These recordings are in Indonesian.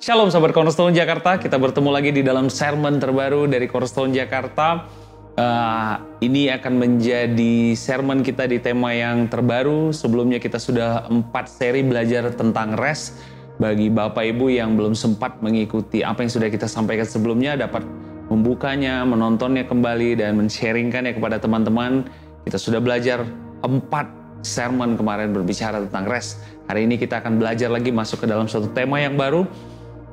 Shalom sahabat Cornerstone Jakarta, kita bertemu lagi di dalam sermon terbaru dari Cornerstone Jakarta. Ini akan menjadi sermon kita di tema yang terbaru. Sebelumnya kita sudah 4 seri belajar tentang rest. Bagi Bapak Ibu yang belum sempat mengikuti apa yang sudah kita sampaikan sebelumnya, dapat membukanya, menontonnya kembali, dan men-sharingkannya kepada teman-teman. Kita sudah belajar 4 sermon kemarin berbicara tentang rest. Hari ini kita akan belajar lagi masuk ke dalam suatu tema yang baru.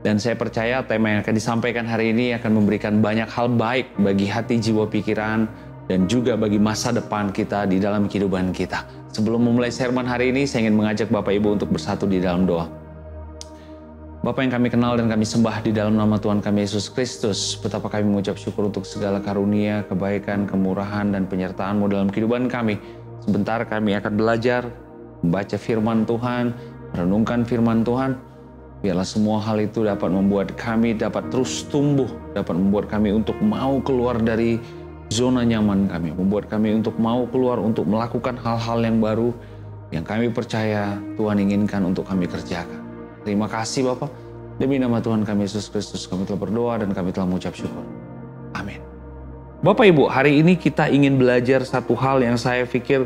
Dan saya percaya tema yang akan disampaikan hari ini akan memberikan banyak hal baik bagi hati, jiwa, pikiran, dan juga bagi masa depan kita di dalam kehidupan kita. Sebelum memulai sermon hari ini, saya ingin mengajak Bapak Ibu untuk bersatu di dalam doa. Bapak yang kami kenal dan kami sembah di dalam nama Tuhan kami Yesus Kristus, betapa kami mengucap syukur untuk segala karunia, kebaikan, kemurahan, dan penyertaan-Mu dalam kehidupan kami. Sebentar kami akan belajar, membaca firman Tuhan, merenungkan firman Tuhan. Biarlah semua hal itu dapat membuat kami dapat terus tumbuh, dapat membuat kami untuk mau keluar dari zona nyaman kami, membuat kami untuk mau keluar untuk melakukan hal-hal yang baru yang kami percaya Tuhan inginkan untuk kami kerjakan. Terima kasih Bapak, demi nama Tuhan kami Yesus Kristus kami telah berdoa dan kami telah mengucap syukur. Amin. Bapak Ibu, hari ini kita ingin belajar satu hal yang saya pikir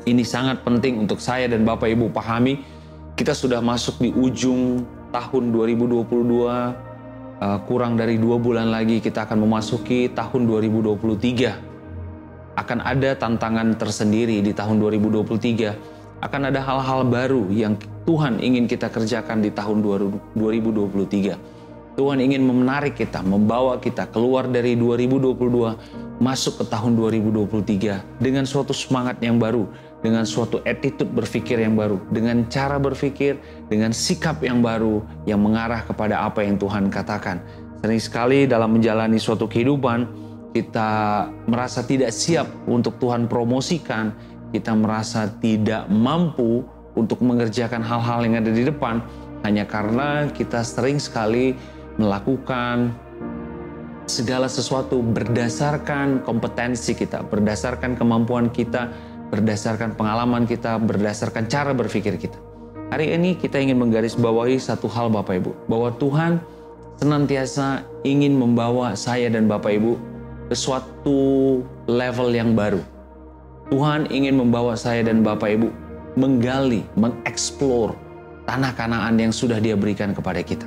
ini sangat penting untuk saya dan Bapak Ibu pahami. Kita sudah masuk di ujung tahun 2022, kurang dari 2 bulan lagi kita akan memasuki tahun 2023. Akan ada tantangan tersendiri di tahun 2023. Akan ada hal-hal baru yang Tuhan ingin kita kerjakan di tahun 2023. Tuhan ingin menarik kita, membawa kita keluar dari 2022, masuk ke tahun 2023 dengan suatu semangat yang baru, dengan suatu attitude berpikir yang baru, dengan cara berpikir, dengan sikap yang baru yang mengarah kepada apa yang Tuhan katakan. Sering sekali dalam menjalani suatu kehidupan, kita merasa tidak siap untuk Tuhan promosikan, kita merasa tidak mampu untuk mengerjakan hal-hal yang ada di depan, hanya karena kita sering sekali melakukan segala sesuatu berdasarkan kompetensi kita, berdasarkan kemampuan kita, berdasarkan pengalaman kita, berdasarkan cara berpikir kita. Hari ini kita ingin menggarisbawahi satu hal Bapak Ibu, bahwa Tuhan senantiasa ingin membawa saya dan Bapak Ibu ke suatu level yang baru. Tuhan ingin membawa saya dan Bapak Ibu menggali, mengeksplor tanah Kanaan yang sudah Dia berikan kepada kita.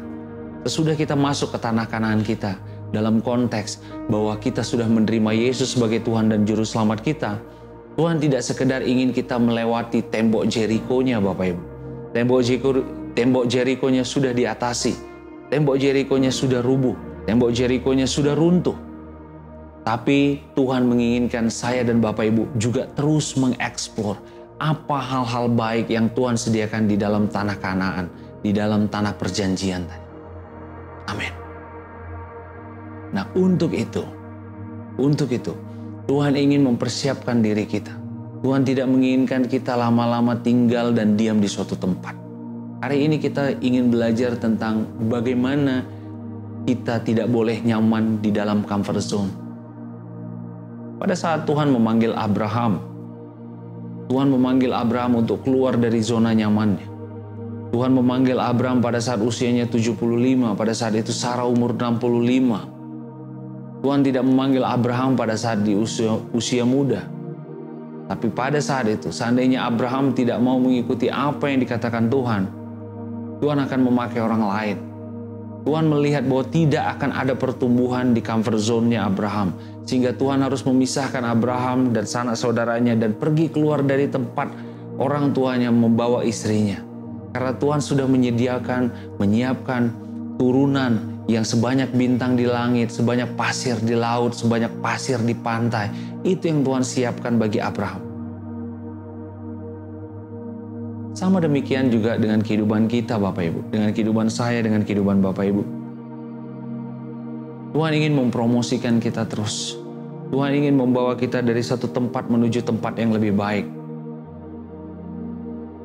Sesudah kita masuk ke tanah Kanaan kita, dalam konteks bahwa kita sudah menerima Yesus sebagai Tuhan dan Juru Selamat kita, Tuhan tidak sekedar ingin kita melewati tembok Jeriko-nya Bapak Ibu. Tembok Jeriko-nya sudah diatasi. Tembok Jeriko-nya sudah rubuh. Tembok Jeriko-nya sudah runtuh. Tapi Tuhan menginginkan saya dan Bapak Ibu juga terus mengeksplor apa hal-hal baik yang Tuhan sediakan di dalam tanah Kanaan, di dalam tanah perjanjian tadi. Amin. Nah, untuk itu Tuhan ingin mempersiapkan diri kita. Tuhan tidak menginginkan kita lama-lama tinggal dan diam di suatu tempat. Hari ini kita ingin belajar tentang bagaimana kita tidak boleh nyaman di dalam comfort zone. Pada saat Tuhan memanggil Abraham, Tuhan memanggil Abraham untuk keluar dari zona nyamannya. Tuhan memanggil Abraham pada saat usianya 75, pada saat itu Sarah umur 65. Tuhan tidak memanggil Abraham pada saat di usia muda. Tapi pada saat itu, seandainya Abraham tidak mau mengikuti apa yang dikatakan Tuhan, Tuhan akan memakai orang lain. Tuhan melihat bahwa tidak akan ada pertumbuhan di comfort zone-nya Abraham. Sehingga Tuhan harus memisahkan Abraham dan sanak saudaranya dan pergi keluar dari tempat orang tuanya membawa istrinya. Karena Tuhan sudah menyiapkan turunan yang sebanyak bintang di langit, sebanyak pasir di laut, sebanyak pasir di pantai. Itu yang Tuhan siapkan bagi Abraham. Sama demikian juga dengan kehidupan kita Bapak Ibu, dengan kehidupan saya, dengan kehidupan Bapak Ibu. Tuhan ingin mempromosikan kita terus. Tuhan ingin membawa kita dari satu tempat menuju tempat yang lebih baik.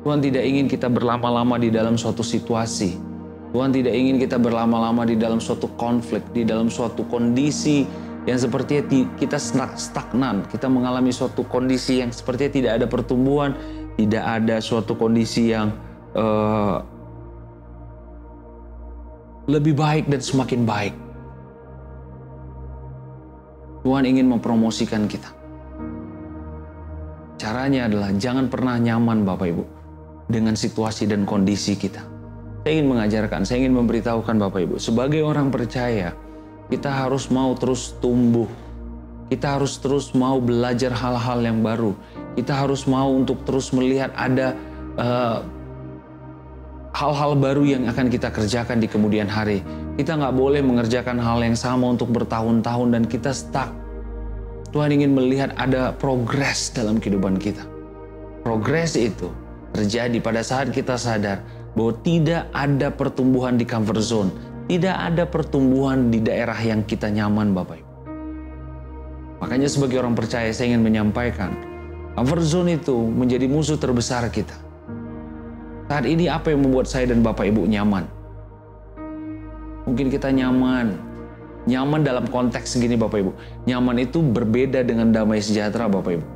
Tuhan tidak ingin kita berlama-lama di dalam suatu situasi. Tuhan tidak ingin kita berlama-lama di dalam suatu konflik, di dalam suatu kondisi yang sepertinya kita stagnan. Kita mengalami suatu kondisi yang sepertinya tidak ada pertumbuhan, tidak ada suatu kondisi yang lebih baik dan semakin baik. Tuhan ingin mempromosikan kita. Caranya adalah jangan pernah nyaman Bapak Ibu dengan situasi dan kondisi kita. Saya ingin mengajarkan, saya ingin memberitahukan Bapak Ibu, sebagai orang percaya, kita harus mau terus tumbuh. Kita harus terus mau belajar hal-hal yang baru. Kita harus mau untuk terus melihat ada hal-hal baru yang akan kita kerjakan di kemudian hari. Kita nggak boleh mengerjakan hal yang sama untuk bertahun-tahun dan kita stuck. Tuhan ingin melihat ada progres dalam kehidupan kita. Progres itu terjadi pada saat kita sadar bahwa tidak ada pertumbuhan di comfort zone. Tidak ada pertumbuhan di daerah yang kita nyaman Bapak Ibu. Makanya sebagai orang percaya saya ingin menyampaikan, comfort zone itu menjadi musuh terbesar kita. Saat ini apa yang membuat saya dan Bapak Ibu nyaman? Mungkin kita nyaman dalam konteks segini Bapak Ibu. Nyaman itu berbeda dengan damai sejahtera Bapak Ibu.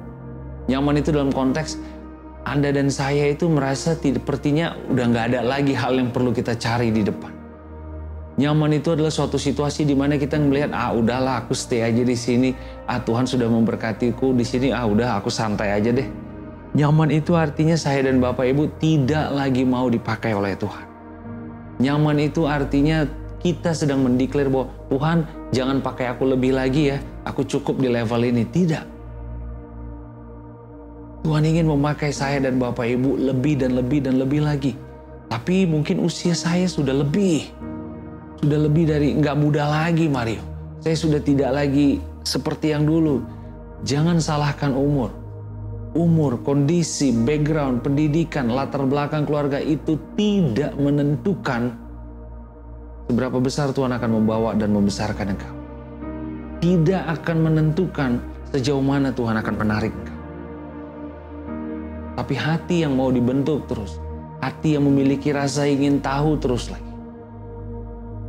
Nyaman itu dalam konteks Anda dan saya itu merasa sepertinya udah nggak ada lagi hal yang perlu kita cari di depan. Nyaman itu adalah suatu situasi di mana kita melihat, udahlah aku stay aja di sini. Tuhan sudah memberkatiku di sini. Udah aku santai aja deh. Nyaman itu artinya saya dan Bapak Ibu tidak lagi mau dipakai oleh Tuhan. Nyaman itu artinya kita sedang mendeklar bahwa Tuhan jangan pakai aku lebih lagi ya. Aku cukup di level ini. Tidak. Tuhan ingin memakai saya dan Bapak Ibu lebih dan lebih dan lebih lagi. Tapi mungkin usia saya sudah lebih dari nggak muda lagi Mario. Saya sudah tidak lagi seperti yang dulu. Jangan salahkan umur. Umur, kondisi, background, pendidikan, latar belakang keluarga itu tidak menentukan seberapa besar Tuhan akan membawa dan membesarkan engkau. Tidak akan menentukan sejauh mana Tuhan akan menarik engkau. Tapi hati yang mau dibentuk terus. Hati yang memiliki rasa ingin tahu terus lagi.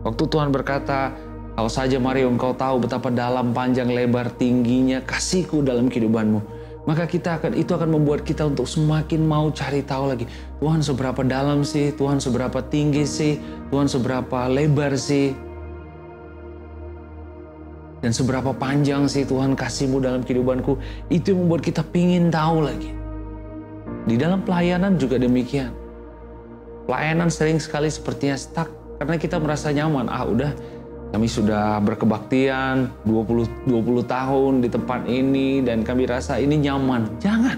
Waktu Tuhan berkata, kalau saja Mario engkau tahu betapa dalam, panjang, lebar, tingginya kasihku dalam kehidupanmu. Maka itu akan membuat kita untuk semakin mau cari tahu lagi. Tuhan seberapa dalam sih? Tuhan seberapa tinggi sih? Tuhan seberapa lebar sih? Dan seberapa panjang sih Tuhan kasih-Mu dalam kehidupanku? Itu yang membuat kita pingin tahu lagi. Di dalam pelayanan juga demikian. Pelayanan sering sekali sepertinya stuck karena kita merasa nyaman. Udah kami sudah berkebaktian 20 tahun di tempat ini dan kami rasa ini nyaman. Jangan.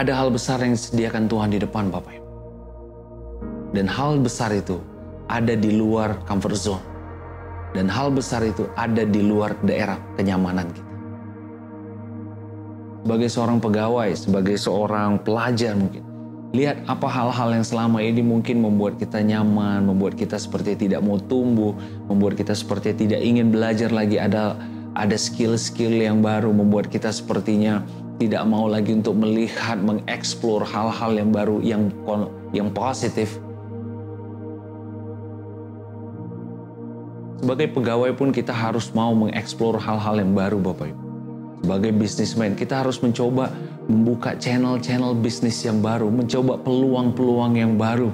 Ada hal besar yang disediakan Tuhan di depan Bapak Ibu. Dan hal besar itu ada di luar comfort zone. Dan hal besar itu ada di luar daerah kenyamanan kita. Sebagai seorang pegawai, sebagai seorang pelajar mungkin. Lihat apa hal-hal yang selama ini mungkin membuat kita nyaman, membuat kita seperti tidak mau tumbuh, membuat kita seperti tidak ingin belajar lagi, ada skill-skill yang baru, membuat kita sepertinya tidak mau lagi untuk melihat, mengeksplor hal-hal yang baru, yang positif. Sebagai pegawai pun kita harus mau mengeksplor hal-hal yang baru Bapak Ibu. Sebagai businessman kita harus mencoba membuka channel-channel bisnis yang baru, mencoba peluang-peluang yang baru.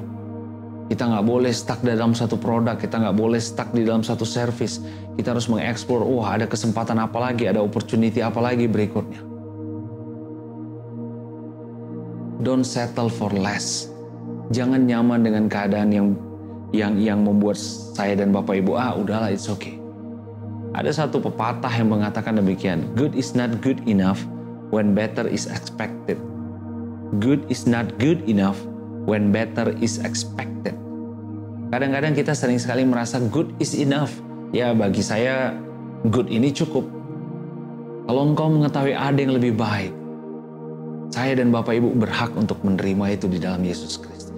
Kita nggak boleh stuck dalam satu produk, kita nggak boleh stuck di dalam satu service. Kita harus mengeksplor, ada kesempatan apa lagi, ada opportunity apa lagi berikutnya. Don't settle for less. Jangan nyaman dengan keadaan yang membuat saya dan Bapak Ibu, udahlah it's okay. Ada satu pepatah yang mengatakan demikian, good is not good enough when better is expected. Good is not good enough when better is expected. Kadang-kadang kita sering sekali merasa good is enough. Ya bagi saya good ini cukup. Kalau engkau mengetahui ada yang lebih baik, saya dan Bapak Ibu berhak untuk menerima itu di dalam Yesus Kristus.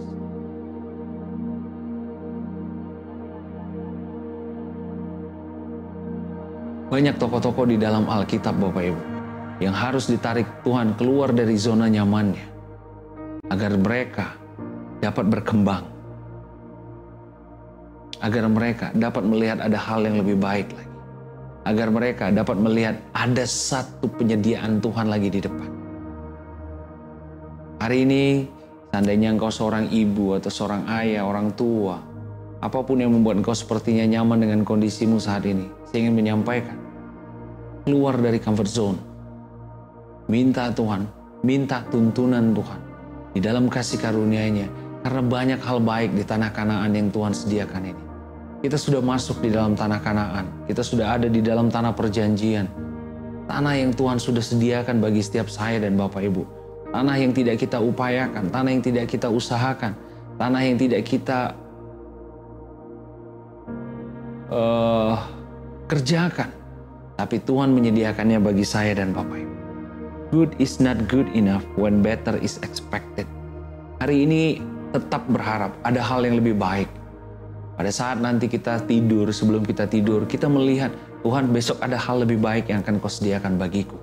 Banyak tokoh-tokoh di dalam Alkitab Bapak Ibu yang harus ditarik Tuhan keluar dari zona nyamannya agar mereka dapat berkembang, agar mereka dapat melihat ada hal yang lebih baik lagi, agar mereka dapat melihat ada satu penyediaan Tuhan lagi di depan. Hari ini Seandainya engkau seorang ibu atau seorang ayah, orang tua, apapun yang membuat engkau sepertinya nyaman dengan kondisimu saat ini, saya ingin menyampaikan, keluar dari comfort zone. Minta Tuhan, minta tuntunan Tuhan di dalam kasih karunia-Nya, karena banyak hal baik di tanah Kanaan yang Tuhan sediakan ini. Kita sudah masuk di dalam tanah Kanaan, kita sudah ada di dalam tanah perjanjian, tanah yang Tuhan sudah sediakan bagi setiap saya dan Bapak Ibu. Tanah yang tidak kita upayakan, tanah yang tidak kita usahakan, tanah yang tidak kita kerjakan. Tapi Tuhan menyediakannya bagi saya dan Bapak Ibu. Good is not good enough when better is expected. Hari ini tetap berharap ada hal yang lebih baik. Pada saat nanti kita tidur, sebelum kita tidur, kita melihat, Tuhan, besok ada hal lebih baik yang akan Kau sediakan bagiku.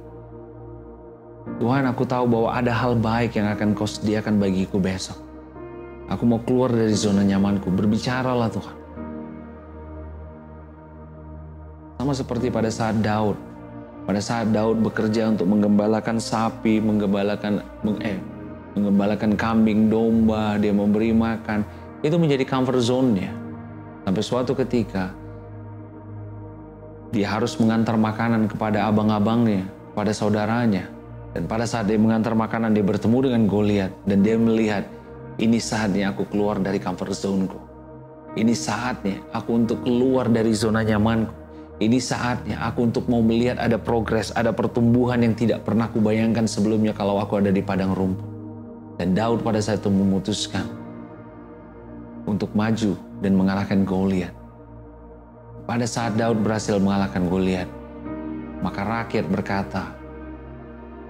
Tuhan, aku tahu bahwa ada hal baik yang akan Kau sediakan bagiku besok. Aku mau keluar dari zona nyamanku. Berbicaralah Tuhan. Sama seperti pada saat Daud. Pada saat Daud bekerja untuk menggembalakan sapi, menggembalakan kambing, domba, dia memberi makan. Itu menjadi comfort zone-nya. Sampai suatu ketika, dia harus mengantar makanan kepada abang-abangnya, kepada saudaranya. Dan pada saat dia mengantar makanan, dia bertemu dengan Goliat. Dan dia melihat, ini saatnya aku keluar dari comfort zone-ku. Ini saatnya aku untuk keluar dari zona nyamanku. Ini saatnya aku untuk mau melihat ada progres, ada pertumbuhan yang tidak pernah kubayangkan sebelumnya kalau aku ada di padang rumput. Dan Daud pada saat itu memutuskan untuk maju dan mengalahkan Goliat. Pada saat Daud berhasil mengalahkan Goliat, maka rakyat berkata,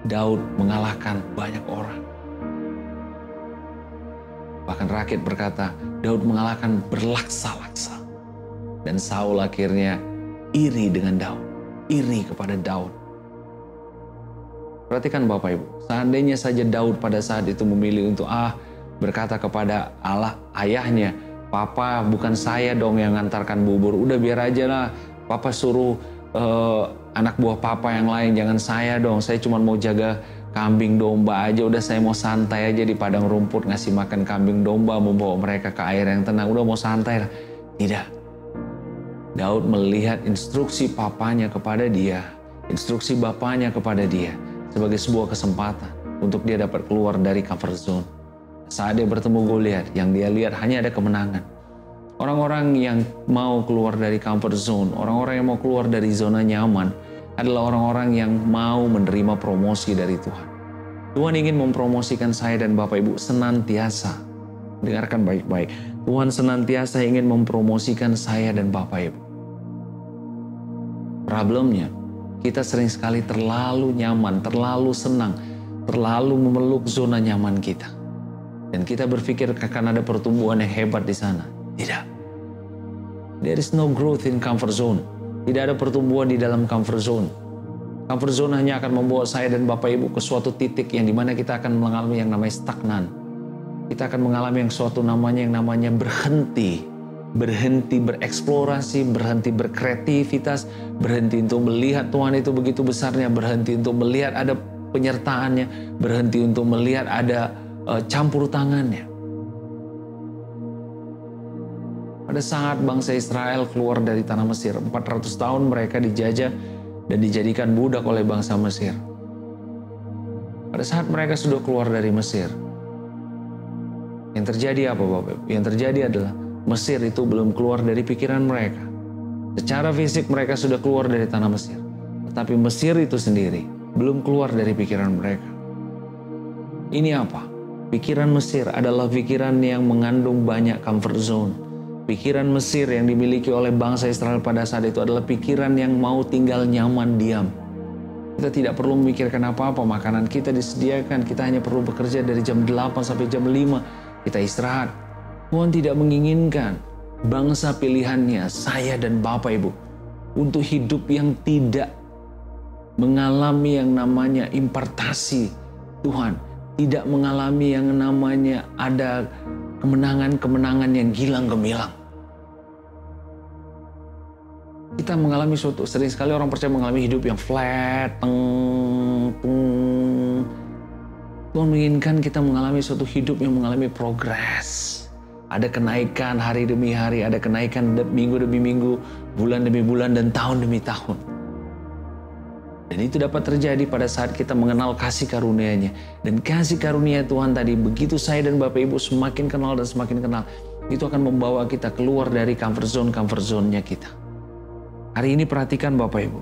Daud mengalahkan banyak orang. Bahkan rakyat berkata, Daud mengalahkan berlaksa-laksa. Dan Saul akhirnya iri dengan Daud, iri kepada Daud. Perhatikan Bapak Ibu, seandainya saja Daud pada saat itu memilih untuk berkata kepada Allah, ayahnya, Papa bukan saya dong yang ngantarkan bubur, udah biar aja lah, Papa suruh anak buah Papa yang lain, jangan saya dong, saya cuma mau jaga kambing domba aja, udah saya mau santai aja di padang rumput, ngasih makan kambing domba, membawa mereka ke air yang tenang, udah mau santai lah. Tidak. Daud melihat instruksi papanya kepada dia, instruksi bapaknya kepada dia sebagai sebuah kesempatan untuk dia dapat keluar dari comfort zone. Saat dia bertemu Goliat, yang dia lihat hanya ada kemenangan. Orang-orang yang mau keluar dari comfort zone, orang-orang yang mau keluar dari zona nyaman adalah orang-orang yang mau menerima promosi dari Tuhan. Tuhan ingin mempromosikan saya dan Bapak Ibu senantiasa. Dengarkan baik-baik. Tuhan senantiasa ingin mempromosikan saya dan Bapak Ibu. Problemnya, kita sering sekali terlalu nyaman, terlalu senang, terlalu memeluk zona nyaman kita. Dan kita berpikir akan ada pertumbuhan yang hebat di sana. Tidak. There is no growth in comfort zone. Tidak ada pertumbuhan di dalam comfort zone. Comfort zone hanya akan membawa saya dan Bapak Ibu ke suatu titik yang dimana kita akan mengalami yang namanya stagnan. Kita akan mengalami yang namanya berhenti. Berhenti bereksplorasi, berhenti berkreativitas, berhenti untuk melihat Tuhan itu begitu besarnya, berhenti untuk melihat ada penyertaannya, berhenti untuk melihat ada campur tangannya. Pada saat bangsa Israel keluar dari tanah Mesir, 400 tahun mereka dijajah dan dijadikan budak oleh bangsa Mesir. Pada saat mereka sudah keluar dari Mesir, yang terjadi apa Bapak? Yang terjadi adalah Mesir itu belum keluar dari pikiran mereka. Secara fisik mereka sudah keluar dari tanah Mesir. Tetapi Mesir itu sendiri belum keluar dari pikiran mereka. Ini apa? Pikiran Mesir adalah pikiran yang mengandung banyak comfort zone. Pikiran Mesir yang dimiliki oleh bangsa Israel pada saat itu adalah pikiran yang mau tinggal nyaman diam. Kita tidak perlu memikirkan apa-apa, makanan kita disediakan, kita hanya perlu bekerja dari jam 8 sampai jam 5, kita istirahat. Tuhan tidak menginginkan bangsa pilihannya, saya dan Bapak Ibu, untuk hidup yang tidak mengalami yang namanya impartasi Tuhan, tidak mengalami yang namanya ada kemenangan-kemenangan yang gilang gemilang. Kita mengalami sering sekali orang percaya mengalami hidup yang flat, Tuhan menginginkan kita mengalami suatu hidup yang mengalami progres. Ada kenaikan hari demi hari, ada kenaikan minggu demi minggu, bulan demi bulan, dan tahun demi tahun. Dan itu dapat terjadi pada saat kita mengenal kasih karunia-Nya. Dan kasih karunia Tuhan tadi, begitu saya dan Bapak Ibu semakin kenal dan semakin kenal, itu akan membawa kita keluar dari comfort zone-nya kita. Hari ini perhatikan Bapak Ibu,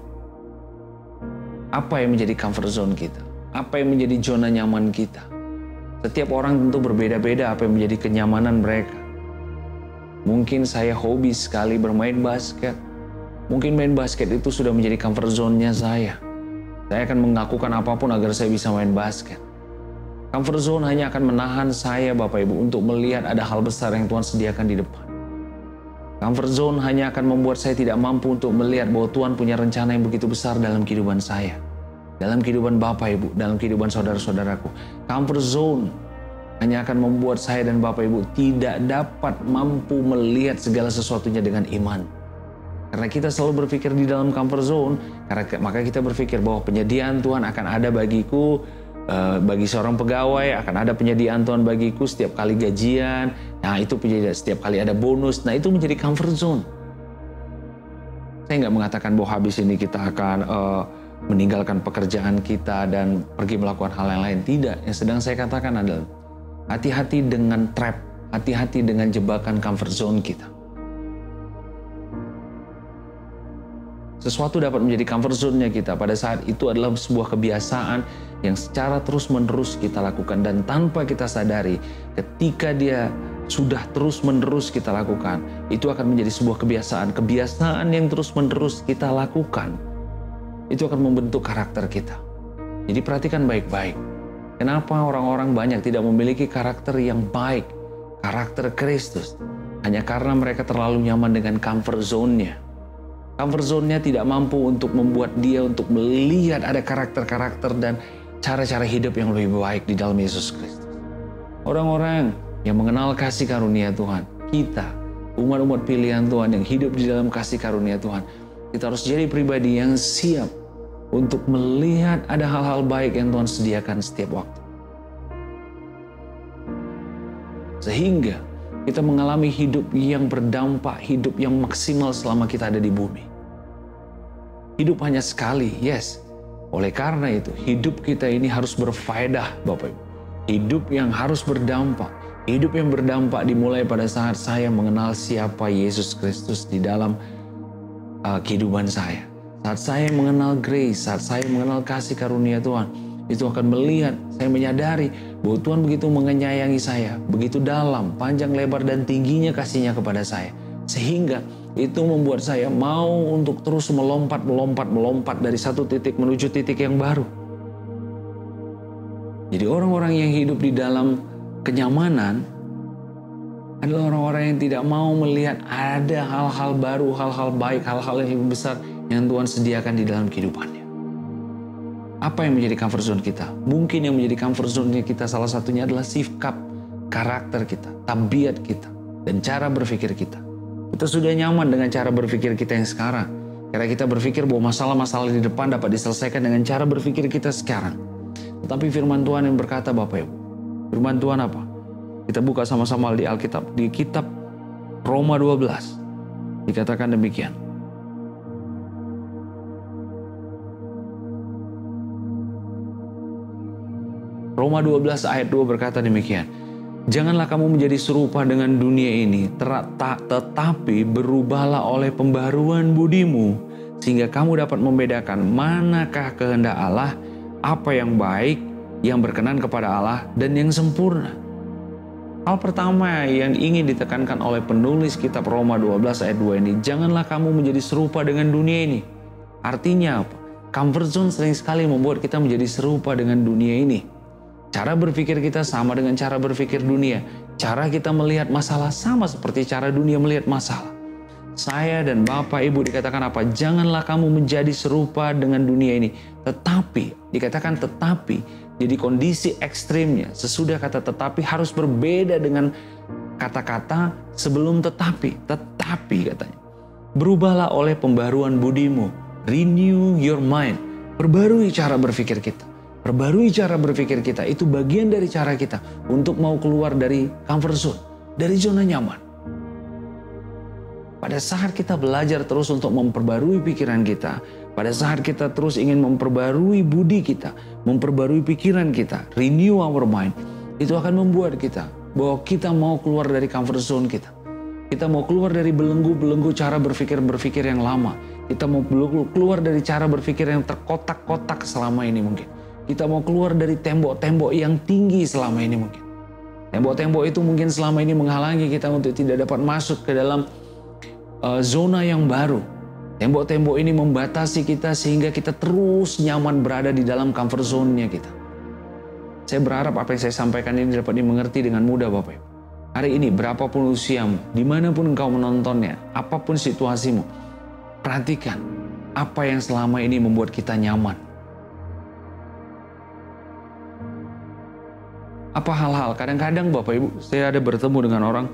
apa yang menjadi comfort zone kita? Apa yang menjadi zona nyaman kita? Setiap orang tentu berbeda-beda apa yang menjadi kenyamanan mereka. Mungkin saya hobi sekali bermain basket. Mungkin main basket itu sudah menjadi comfort zone-nya saya. Saya akan melakukan apapun agar saya bisa main basket. Comfort zone hanya akan menahan saya, Bapak Ibu, untuk melihat ada hal besar yang Tuhan sediakan di depan. Comfort zone hanya akan membuat saya tidak mampu untuk melihat bahwa Tuhan punya rencana yang begitu besar dalam kehidupan saya. Dalam kehidupan Bapak Ibu, dalam kehidupan saudara-saudaraku. Comfort zone hanya akan membuat saya dan Bapak Ibu tidak dapat mampu melihat segala sesuatunya dengan iman. Karena kita selalu berpikir di dalam comfort zone, maka kita berpikir bahwa penyediaan Tuhan akan ada bagiku, bagi seorang pegawai akan ada penyediaan Tuhan bagiku setiap kali gajian. Nah itu setiap kali ada bonus. Nah itu menjadi comfort zone. Saya nggak mengatakan bahwa habis ini kita akan meninggalkan pekerjaan kita dan pergi melakukan hal yang lain. Tidak, yang sedang saya katakan adalah hati-hati dengan trap, hati-hati dengan jebakan comfort zone kita. Sesuatu dapat menjadi comfort zone-nya kita pada saat itu adalah sebuah kebiasaan yang secara terus-menerus kita lakukan. Dan tanpa kita sadari, ketika dia sudah terus-menerus kita lakukan, itu akan menjadi sebuah kebiasaan. Kebiasaan yang terus-menerus kita lakukan, itu akan membentuk karakter kita. Jadi perhatikan baik-baik. Kenapa orang-orang banyak tidak memiliki karakter yang baik, karakter Kristus? Hanya karena mereka terlalu nyaman dengan comfort zone-nya. Comfort zone-nya tidak mampu untuk membuat dia untuk melihat ada karakter-karakter dan cara-cara hidup yang lebih baik di dalam Yesus Kristus. Orang-orang yang mengenal kasih karunia Tuhan, kita, umat-umat pilihan Tuhan yang hidup di dalam kasih karunia Tuhan, kita harus jadi pribadi yang siap untuk melihat ada hal-hal baik yang Tuhan sediakan setiap waktu. Sehingga kita mengalami hidup yang berdampak, hidup yang maksimal selama kita ada di bumi. Hidup hanya sekali, yes. Oleh karena itu, hidup kita ini harus berfaedah, Bapak Ibu. Hidup yang harus berdampak. Hidup yang berdampak dimulai pada saat saya mengenal siapa Yesus Kristus di dalam kehidupan saya. Saat saya mengenal grace, saat saya mengenal kasih karunia Tuhan, itu akan melihat, saya menyadari bahwa Tuhan begitu menyayangi saya, begitu dalam, panjang, lebar, dan tingginya kasih-Nya kepada saya. Sehingga itu membuat saya mau untuk terus melompat dari satu titik menuju titik yang baru. Jadi orang-orang yang hidup di dalam kenyamanan adalah orang-orang yang tidak mau melihat ada hal-hal baru, hal-hal baik, hal-hal yang lebih besar yang Tuhan sediakan di dalam kehidupannya. Apa yang menjadi comfort zone kita? Mungkin yang menjadi comfort zone kita salah satunya adalah sikap, karakter kita, tabiat kita, dan cara berpikir kita. Kita sudah nyaman dengan cara berpikir kita yang sekarang. Karena kita berpikir bahwa masalah-masalah di depan dapat diselesaikan dengan cara berpikir kita sekarang. Tetapi firman Tuhan yang berkata, Bapak Ibu, firman Tuhan apa? Kita buka sama-sama di Alkitab, di kitab Roma 12. Dikatakan demikian. Roma 12 ayat 2 berkata demikian. Janganlah kamu menjadi serupa dengan dunia ini, tetapi berubahlah oleh pembaruan budimu, sehingga kamu dapat membedakan manakah kehendak Allah, apa yang baik, yang berkenan kepada Allah, dan yang sempurna. Hal pertama yang ingin ditekankan oleh penulis kitab Roma 12 ayat 2 ini, janganlah kamu menjadi serupa dengan dunia ini. Artinya apa? Comfort zone sering sekali membuat kita menjadi serupa dengan dunia ini. Cara berpikir kita sama dengan cara berpikir dunia. Cara kita melihat masalah sama seperti cara dunia melihat masalah. Saya dan Bapak Ibu dikatakan apa? Janganlah kamu menjadi serupa dengan dunia ini. Tetapi, dikatakan tetapi, jadi kondisi ekstrimnya. Sesudah kata tetapi harus berbeda dengan kata-kata sebelum tetapi. Tetapi katanya. Berubahlah oleh pembaruan budimu. Renew your mind. Perbarui cara berpikir kita. Perbarui cara berpikir kita, itu bagian dari cara kita untuk mau keluar dari comfort zone, dari zona nyaman. Pada saat kita belajar terus untuk memperbarui pikiran kita, pada saat kita terus ingin memperbarui budi kita, memperbarui pikiran kita, renew our mind, itu akan membuat kita bahwa kita mau keluar dari comfort zone kita. Kita mau keluar dari belenggu-belenggu cara berpikir yang lama. Kita mau keluar dari cara berpikir yang terkotak-kotak selama ini mungkin. Kita mau keluar dari tembok-tembok yang tinggi selama ini mungkin. Tembok-tembok itu mungkin selama ini menghalangi kita untuk tidak dapat masuk ke dalam zona yang baru. Tembok-tembok ini membatasi kita sehingga kita terus nyaman berada di dalam comfort zone-nya kita. Saya berharap apa yang saya sampaikan ini dapat dimengerti dengan mudah Bapak Ibu. Hari ini berapapun usiamu, dimanapun engkau menontonnya, apapun situasimu, perhatikan apa yang selama ini membuat kita nyaman. Apa hal-hal, kadang-kadang Bapak Ibu, saya ada bertemu dengan orang,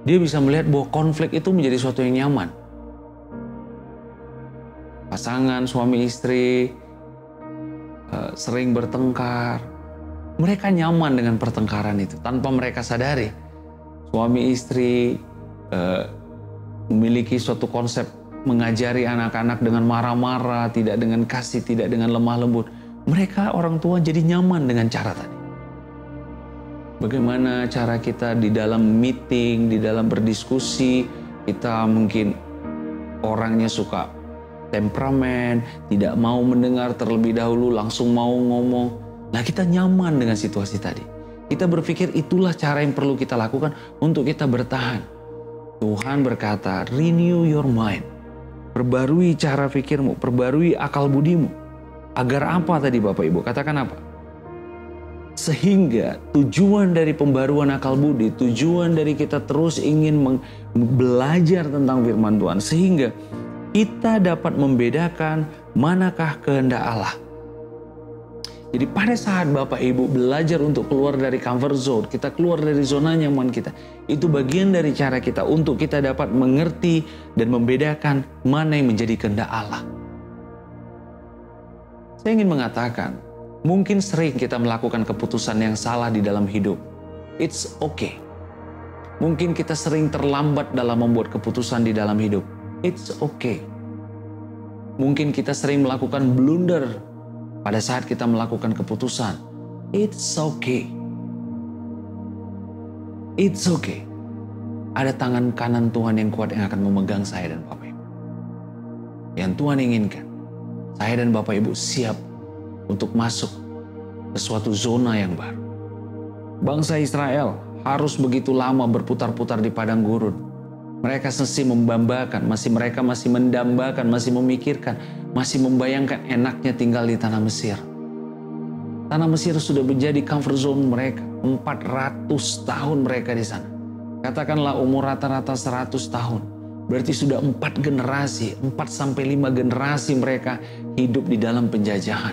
dia bisa melihat bahwa konflik itu menjadi sesuatu yang nyaman. Pasangan, suami istri, sering bertengkar. Mereka nyaman dengan pertengkaran itu, tanpa mereka sadari. Suami istri memiliki suatu konsep mengajari anak-anak dengan marah-marah, tidak dengan kasih, tidak dengan lemah lembut. Mereka orang tua jadi nyaman dengan cara tadi. Bagaimana cara kita di dalam meeting, di dalam berdiskusi, kita mungkin orangnya suka temperamen, tidak mau mendengar terlebih dahulu, langsung mau ngomong. Nah, kita nyaman dengan situasi tadi. Kita berpikir itulah cara yang perlu kita lakukan untuk kita bertahan. Tuhan berkata, renew your mind. Perbarui cara pikirmu, perbarui akal budimu. Agar apa tadi Bapak Ibu? Katakan apa? Sehingga tujuan dari pembaruan akal budi, tujuan dari kita terus ingin belajar tentang firman Tuhan, sehingga kita dapat membedakan manakah kehendak Allah. Jadi pada saat Bapak Ibu belajar untuk keluar dari comfort zone, kita keluar dari zona nyaman kita, itu bagian dari cara kita untuk kita dapat mengerti dan membedakan mana yang menjadi kehendak Allah. Saya ingin mengatakan, mungkin sering kita melakukan keputusan yang salah di dalam hidup. It's okay. Mungkin kita sering terlambat dalam membuat keputusan di dalam hidup. It's okay. Mungkin kita sering melakukan blunder pada saat kita melakukan keputusan. It's okay. It's okay. Ada tangan kanan Tuhan yang kuat yang akan memegang saya dan Bapak Ibu. Yang Tuhan inginkan, saya dan Bapak Ibu siap untuk masuk ke suatu zona yang baru. Bangsa Israel harus begitu lama berputar-putar di padang gurun. Mereka masih membambakan, mereka masih mendambakan, masih memikirkan, masih membayangkan enaknya tinggal di tanah Mesir. Tanah Mesir sudah menjadi comfort zone mereka. 400 tahun mereka di sana. Katakanlah umur rata-rata 100 tahun. Berarti sudah 4 generasi, 4-5 generasi mereka hidup di dalam penjajahan.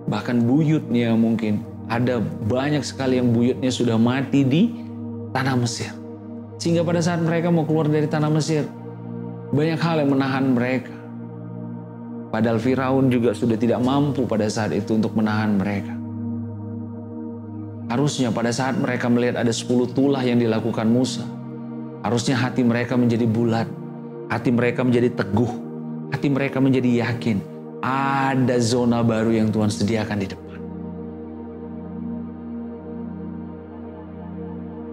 Bahkan buyutnya mungkin ada banyak sekali yang buyutnya sudah mati di tanah Mesir. Sehingga pada saat mereka mau keluar dari tanah Mesir, banyak hal yang menahan mereka. Padahal Firaun juga sudah tidak mampu pada saat itu untuk menahan mereka. Harusnya pada saat mereka melihat ada 10 tulah yang dilakukan Musa, harusnya hati mereka menjadi bulat, hati mereka menjadi teguh, hati mereka menjadi yakin ada zona baru yang Tuhan sediakan di depan.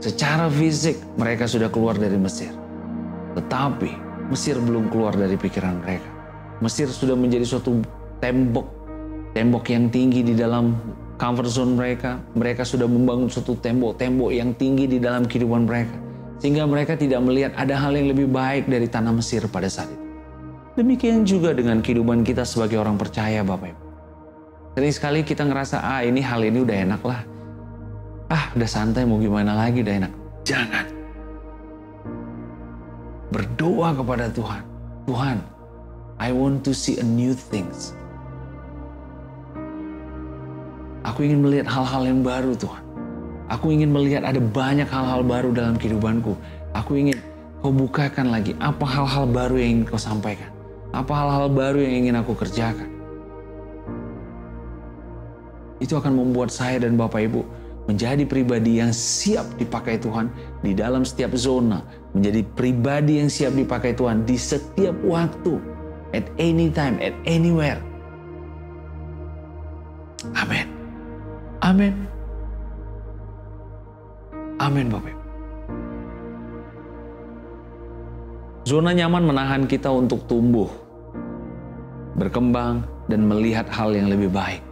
Secara fisik mereka sudah keluar dari Mesir, tetapi Mesir belum keluar dari pikiran mereka. Mesir sudah menjadi suatu tembok yang tinggi di dalam comfort zone mereka. Mereka sudah membangun suatu tembok yang tinggi di dalam kehidupan mereka. Sehingga mereka tidak melihat ada hal yang lebih baik dari tanah Mesir pada saat itu. Demikian juga dengan kehidupan kita sebagai orang percaya, Bapak Ibu. Sering sekali kita ngerasa, ini hal ini udah enak lah. Udah santai, mau gimana lagi, udah enak. Jangan. Berdoa kepada Tuhan. Tuhan, I want to see a new things. Aku ingin melihat hal-hal yang baru, Tuhan. Aku ingin melihat ada banyak hal-hal baru dalam kehidupanku. Aku ingin Kau bukakan lagi apa hal-hal baru yang ingin Kau sampaikan. Apa hal-hal baru yang ingin aku kerjakan? Itu akan membuat saya dan Bapak Ibu menjadi pribadi yang siap dipakai Tuhan di dalam setiap zona. Menjadi pribadi yang siap dipakai Tuhan di setiap waktu. At any time, at anywhere. Amin. Amin. Amin Bapak Ibu. Zona nyaman menahan kita untuk tumbuh, berkembang, dan melihat hal yang lebih baik.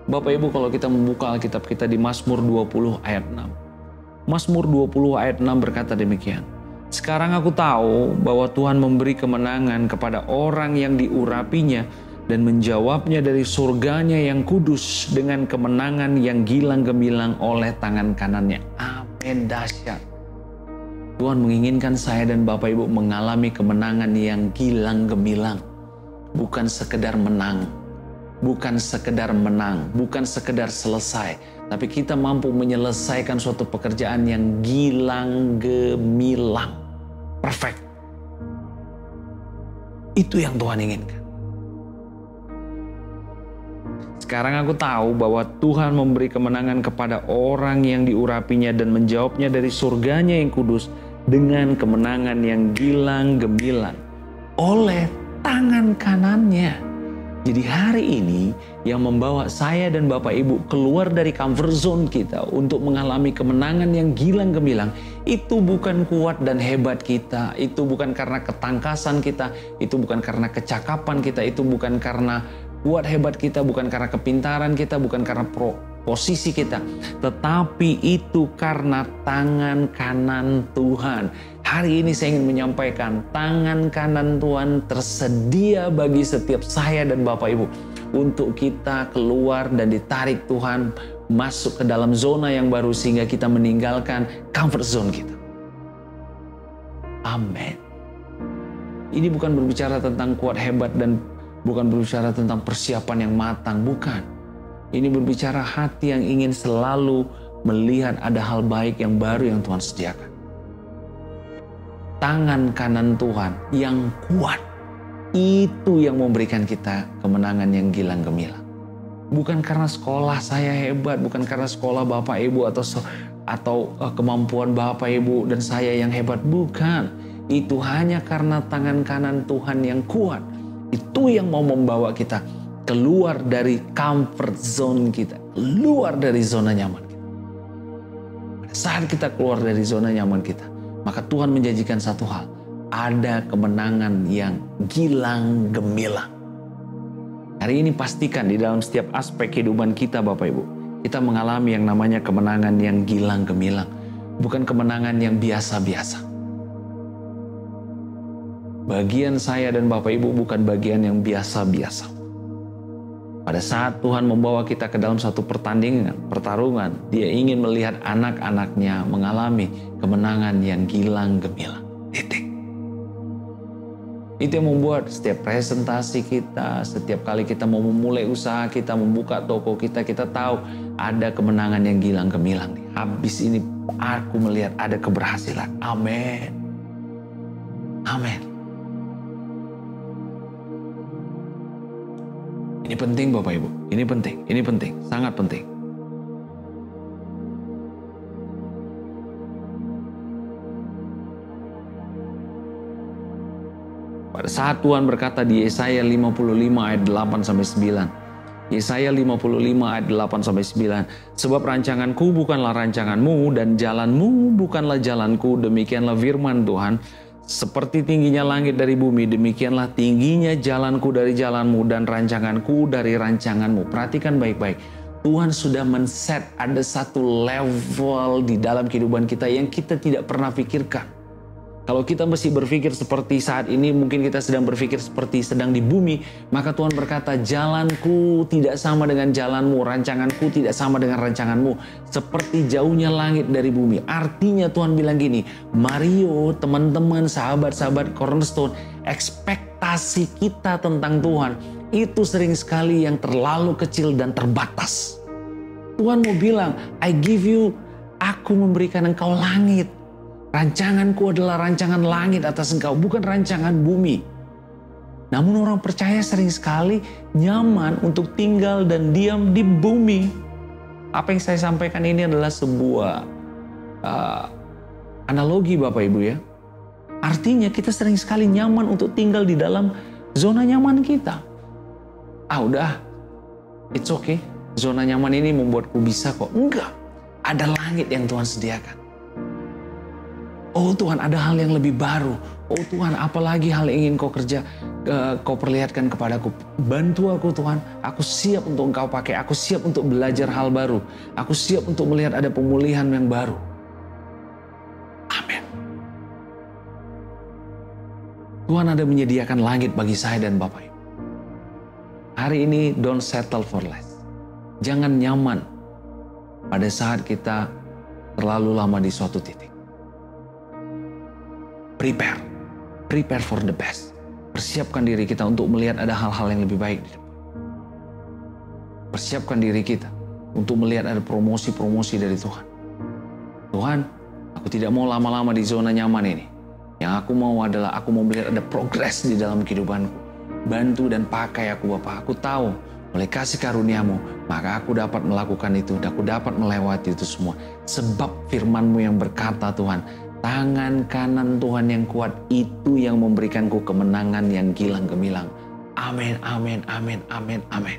Bapak Ibu, kalau kita membuka Alkitab kita di Mazmur 20 ayat 6. Mazmur 20 ayat 6 berkata demikian. Sekarang aku tahu bahwa Tuhan memberi kemenangan kepada orang yang diurapinya dan menjawabnya dari surganya yang kudus dengan kemenangan yang gilang gemilang oleh tangan kanannya. Amin, dahsyat. Tuhan menginginkan saya dan Bapak Ibu mengalami kemenangan yang gilang gemilang. Bukan sekedar menang. Bukan sekedar menang. Bukan sekedar selesai. Tapi kita mampu menyelesaikan suatu pekerjaan yang gilang gemilang. Perfect. Itu yang Tuhan inginkan. Sekarang aku tahu bahwa Tuhan memberi kemenangan kepada orang yang diurapinya dan menjawabnya dari surganya yang kudus dengan kemenangan yang gilang gemilang oleh tangan kanannya. Jadi hari ini yang membawa saya dan Bapak Ibu keluar dari comfort zone kita untuk mengalami kemenangan yang gilang gemilang, itu bukan kuat dan hebat kita, itu bukan karena ketangkasan kita, itu bukan karena kecakapan kita, itu bukan karena kuat hebat kita, bukan karena kepintaran kita, bukan karena posisi kita, tetapi itu karena tangan kanan Tuhan. Hari ini saya ingin menyampaikan tangan kanan Tuhan tersedia bagi setiap saya dan Bapak Ibu untuk kita keluar dan ditarik Tuhan masuk ke dalam zona yang baru sehingga kita meninggalkan comfort zone kita. Amin. Ini bukan berbicara tentang kuat hebat dan bukan berbicara tentang persiapan yang matang, bukan. Ini berbicara hati yang ingin selalu melihat ada hal baik yang baru yang Tuhan sediakan. Tangan kanan Tuhan yang kuat, itu yang memberikan kita kemenangan yang gilang gemilang. Bukan karena sekolah saya hebat, bukan karena sekolah Bapak Ibu atau kemampuan Bapak Ibu dan saya yang hebat, bukan. Itu hanya karena tangan kanan Tuhan yang kuat. Itu yang mau membawa kita keluar dari comfort zone kita, keluar dari zona nyaman kita. Pada saat kita keluar dari zona nyaman kita, maka Tuhan menjanjikan satu hal, ada kemenangan yang gilang gemilang. Hari ini pastikan di dalam setiap aspek kehidupan kita Bapak Ibu, kita mengalami yang namanya kemenangan yang gilang gemilang, bukan kemenangan yang biasa-biasa. Bagian saya dan Bapak Ibu bukan bagian yang biasa-biasa. Pada saat Tuhan membawa kita ke dalam satu pertarungan, Dia ingin melihat anak-anaknya mengalami kemenangan yang gilang gemilang. Titik. Itu yang membuat setiap presentasi kita, setiap kali kita mau memulai usaha kita, membuka toko kita, kita tahu ada kemenangan yang gilang gemilang. Habis ini aku melihat ada keberhasilan. Amin. Amin. Ini penting Bapak Ibu, ini penting, sangat penting. Pada saat Tuhan berkata di Yesaya 55 ayat 8-9. Yesaya 55 ayat 8-9. Sebab rancanganku bukanlah rancanganmu dan jalanmu bukanlah jalanku, demikianlah firman Tuhan. Seperti tingginya langit dari bumi, demikianlah tingginya jalanku dari jalanmu dan rancanganku dari rancanganmu. Perhatikan baik-baik. Tuhan sudah men-set ada satu level di dalam kehidupan kita yang kita tidak pernah pikirkan. Kalau kita mesti berpikir seperti saat ini, mungkin kita sedang berpikir seperti sedang di bumi, maka Tuhan berkata, jalanku tidak sama dengan jalanmu, rancanganku tidak sama dengan rancanganmu, seperti jauhnya langit dari bumi. Artinya Tuhan bilang gini, Mario, teman-teman, sahabat-sahabat Cornerstone, ekspektasi kita tentang Tuhan itu sering sekali yang terlalu kecil dan terbatas. Tuhan mau bilang, aku memberikan engkau langit. Rancanganku adalah rancangan langit atas engkau, bukan rancangan bumi. Namun orang percaya sering sekali nyaman untuk tinggal dan diam di bumi. Apa yang saya sampaikan ini adalah sebuah analogi Bapak Ibu ya. Artinya kita sering sekali nyaman untuk tinggal di dalam zona nyaman kita. Udah, it's okay. Zona nyaman ini membuatku bisa kok. Enggak, ada langit yang Tuhan sediakan. Oh Tuhan, ada hal yang lebih baru. Oh Tuhan, apalagi hal yang ingin kau perlihatkan kepadaku. Bantu aku Tuhan, aku siap untuk Engkau pakai. Aku siap untuk belajar hal baru. Aku siap untuk melihat ada pemulihan yang baru. Amin. Tuhan ada menyediakan langit bagi saya dan Bapak Ibu. Hari ini don't settle for less. Jangan nyaman pada saat kita terlalu lama di suatu titik. Prepare for the best. Persiapkan diri kita untuk melihat ada hal-hal yang lebih baik di depan. Persiapkan diri kita untuk melihat ada promosi-promosi dari Tuhan. Tuhan, aku tidak mau lama-lama di zona nyaman ini. Yang aku mau adalah aku mau melihat ada progres di dalam kehidupanku. Bantu dan pakai aku Bapa. Aku tahu oleh kasih karunia-Mu, maka aku dapat melakukan itu. Aku dapat melewati itu semua. Sebab firman-Mu yang berkata Tuhan, tangan kanan Tuhan yang kuat itu yang memberikanku kemenangan yang gilang gemilang. Amin, amin, amin, amin, amin.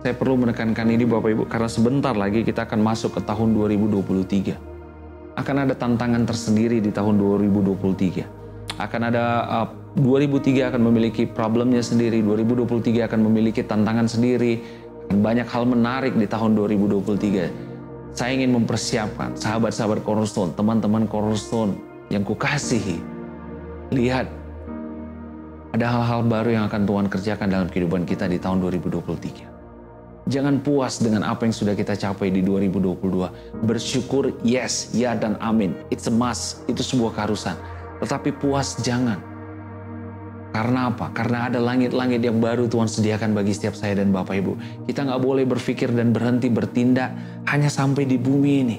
Saya perlu menekankan ini Bapak Ibu, karena sebentar lagi kita akan masuk ke tahun 2023. Akan ada tantangan tersendiri di tahun 2023. Akan ada 2003 akan memiliki problemnya sendiri, 2023 akan memiliki tantangan sendiri. Banyak hal menarik di tahun 2023. Saya ingin mempersiapkan sahabat-sahabat Cornerstone, teman-teman Cornerstone yang kukasihi. Lihat, ada hal-hal baru yang akan Tuhan kerjakan dalam kehidupan kita di tahun 2023. Jangan puas dengan apa yang sudah kita capai di 2022. Bersyukur, yes, ya dan amin. It's a must, itu sebuah keharusan. Tetapi puas jangan. Karena apa? Karena ada langit-langit yang baru Tuhan sediakan bagi setiap saya dan Bapak Ibu. Kita nggak boleh berpikir dan berhenti bertindak hanya sampai di bumi ini.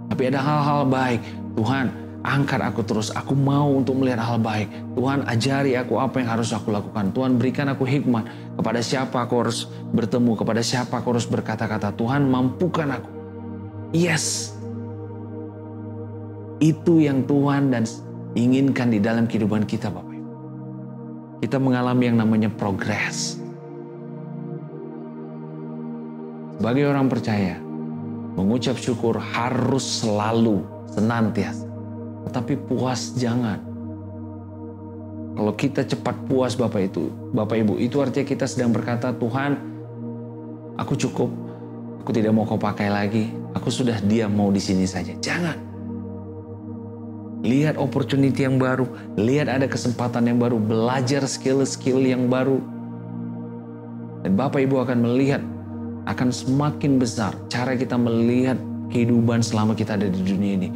Tapi ada hal-hal baik. Tuhan, angkat aku terus. Aku mau untuk melihat hal baik. Tuhan, ajari aku apa yang harus aku lakukan. Tuhan, berikan aku hikmat. Kepada siapa aku harus bertemu. Kepada siapa aku harus berkata-kata. Tuhan, mampukan aku. Yes. Itu yang Tuhan dan inginkan di dalam kehidupan kita, Bapak. Kita mengalami yang namanya progres. Sebagai orang percaya, mengucap syukur harus selalu, senantiasa. Tetapi puas jangan. Kalau kita cepat puas Bapak Ibu, itu artinya kita sedang berkata, Tuhan, aku cukup, aku tidak mau kau pakai lagi, aku sudah diam mau di sini saja. Jangan. Lihat opportunity yang baru, lihat ada kesempatan yang baru, belajar skill-skill yang baru. Dan Bapak Ibu akan melihat, akan semakin besar cara kita melihat kehidupan selama kita ada di dunia ini.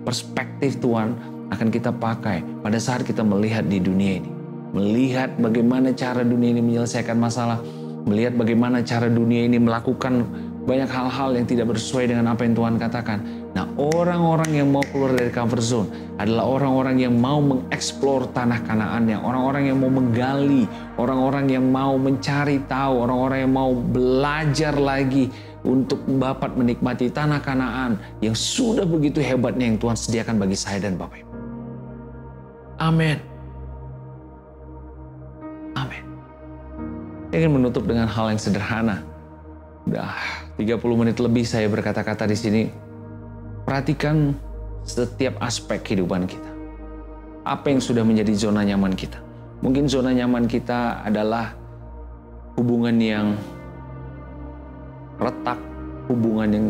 Perspektif Tuhan akan kita pakai pada saat kita melihat di dunia ini. Melihat bagaimana cara dunia ini menyelesaikan masalah, melihat bagaimana cara dunia ini melakukan banyak hal-hal yang tidak bersesuai dengan apa yang Tuhan katakan. Nah, orang-orang yang mau keluar dari comfort zone adalah orang-orang yang mau mengeksplor tanah Kanaan, orang-orang yang mau menggali, orang-orang yang mau mencari tahu, orang-orang yang mau belajar lagi untuk dapat menikmati tanah Kanaan yang sudah begitu hebatnya yang Tuhan sediakan bagi saya dan Bapak Ibu. Amin. Amin. Saya ingin menutup dengan hal yang sederhana. Udah 30 menit lebih saya berkata-kata di sini. Perhatikan setiap aspek kehidupan kita. Apa yang sudah menjadi zona nyaman kita? Mungkin zona nyaman kita adalah hubungan yang retak, hubungan yang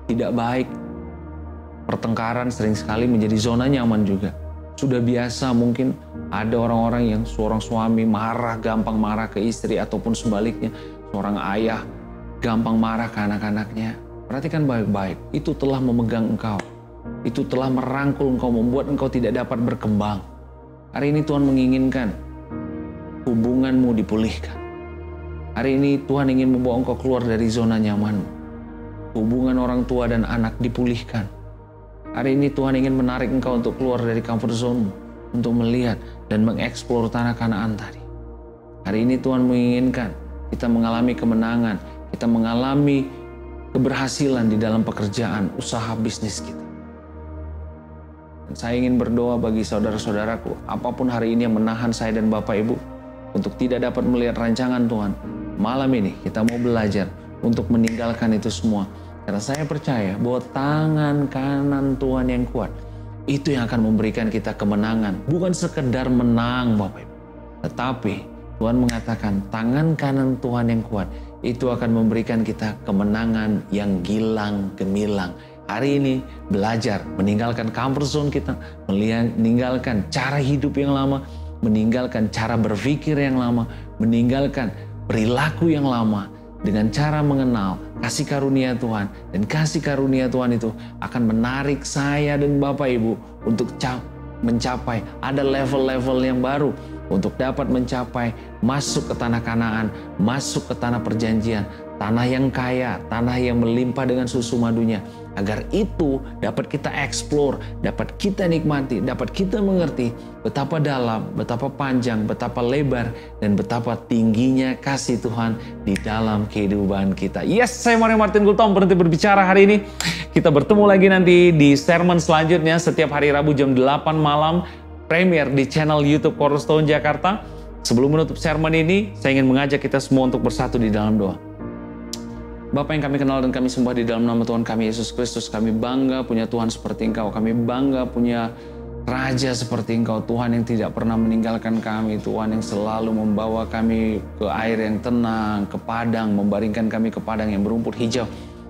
tidak baik. Pertengkaran sering sekali menjadi zona nyaman juga. Sudah biasa mungkin ada orang-orang yang seorang suami gampang marah ke istri, ataupun sebaliknya, seorang ayah gampang marah ke anak-anaknya. Perhatikan baik-baik, itu telah memegang engkau. Itu telah merangkul engkau, membuat engkau tidak dapat berkembang. Hari ini Tuhan menginginkan hubunganmu dipulihkan. Hari ini Tuhan ingin membawa engkau keluar dari zona nyamanmu. Hubungan orang tua dan anak dipulihkan. Hari ini Tuhan ingin menarik engkau untuk keluar dari comfort zone, untuk melihat dan mengeksplor tanah Kanaan tadi. Hari ini Tuhan menginginkan kita mengalami kemenangan, kita mengalami keberhasilan di dalam pekerjaan, usaha bisnis kita. Dan saya ingin berdoa bagi saudara-saudaraku, apapun hari ini yang menahan saya dan Bapak Ibu untuk tidak dapat melihat rancangan Tuhan, malam ini kita mau belajar untuk meninggalkan itu semua. Karena saya percaya bahwa tangan kanan Tuhan yang kuat, itu yang akan memberikan kita kemenangan. Bukan sekedar menang Bapak Ibu, tetapi Tuhan mengatakan tangan kanan Tuhan yang kuat itu akan memberikan kita kemenangan yang gilang gemilang. Hari ini belajar meninggalkan comfort zone kita, meninggalkan cara hidup yang lama, meninggalkan cara berpikir yang lama, meninggalkan perilaku yang lama dengan cara mengenal kasih karunia Tuhan. Dan kasih karunia Tuhan itu akan menarik saya dan Bapak Ibu untuk mencapai ada level-level yang baru, untuk dapat mencapai masuk ke tanah Kanaan, masuk ke tanah perjanjian, tanah yang kaya, tanah yang melimpah dengan susu madunya. Agar itu dapat kita eksplor, dapat kita nikmati, dapat kita mengerti betapa dalam, betapa panjang, betapa lebar, dan betapa tingginya kasih Tuhan di dalam kehidupan kita. Yes, saya Mario Martin Gultom berhenti berbicara hari ini. Kita bertemu lagi nanti di sermon selanjutnya setiap hari Rabu jam 8 malam. Premier di channel YouTube Cornerstone Jakarta. Sebelum menutup sermon ini, saya ingin mengajak kita semua untuk bersatu di dalam doa. Bapa yang kami kenal dan kami sembah di dalam nama Tuhan kami Yesus Kristus, kami bangga punya Tuhan seperti Engkau. Kami bangga punya Raja seperti Engkau, Tuhan yang tidak pernah meninggalkan kami, Tuhan yang selalu membawa kami ke air yang tenang, ke padang, membaringkan kami ke padang yang berumput hijau.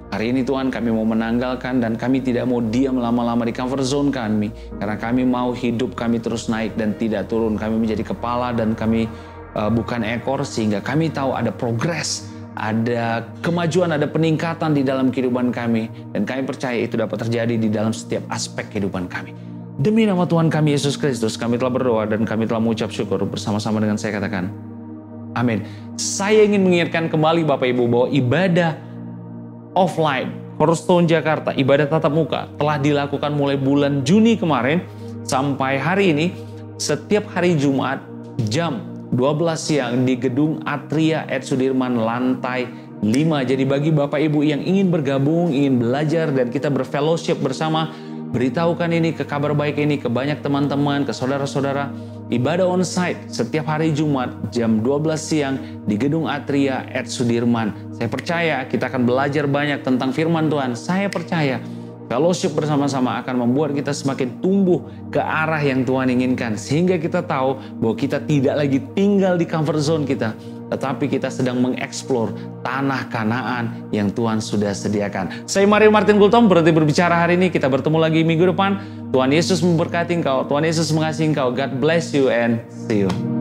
Hari ini Tuhan kami mau menanggalkan dan kami tidak mau diam lama-lama di comfort zone kami. Karena kami mau hidup kami terus naik dan tidak turun. Kami menjadi kepala dan kami bukan ekor, sehingga kami tahu ada progres, ada kemajuan, ada peningkatan di dalam kehidupan kami. Dan kami percaya itu dapat terjadi di dalam setiap aspek kehidupan kami. Demi nama Tuhan kami Yesus Kristus, kami telah berdoa dan kami telah mengucap syukur. Bersama-sama dengan saya katakan, amin. Saya ingin mengingatkan kembali Bapak Ibu bahwa ibadah offline Cornerstone Jakarta, ibadah tatap muka telah dilakukan mulai bulan Juni kemarin sampai hari ini setiap hari Jumat jam 12 siang di gedung Atria Ed Sudirman lantai 5. Jadi bagi Bapak Ibu yang ingin bergabung, ingin belajar dan kita berfellowship bersama, beritahukan ini ke kabar baik ini ke banyak teman-teman, ke saudara-saudara. Ibadah onsite setiap hari Jumat jam 12 siang di gedung Atria Ed Sudirman. Saya percaya kita akan belajar banyak tentang firman Tuhan. Saya percaya fellowship bersama-sama akan membuat kita semakin tumbuh ke arah yang Tuhan inginkan. Sehingga kita tahu bahwa kita tidak lagi tinggal di comfort zone kita, tetapi kita sedang mengeksplor tanah Kanaan yang Tuhan sudah sediakan. Saya Mario Martin Gultom berhenti berbicara hari ini. Kita bertemu lagi minggu depan. Tuhan Yesus memberkati engkau. Tuhan Yesus mengasihi engkau. God bless you and see you.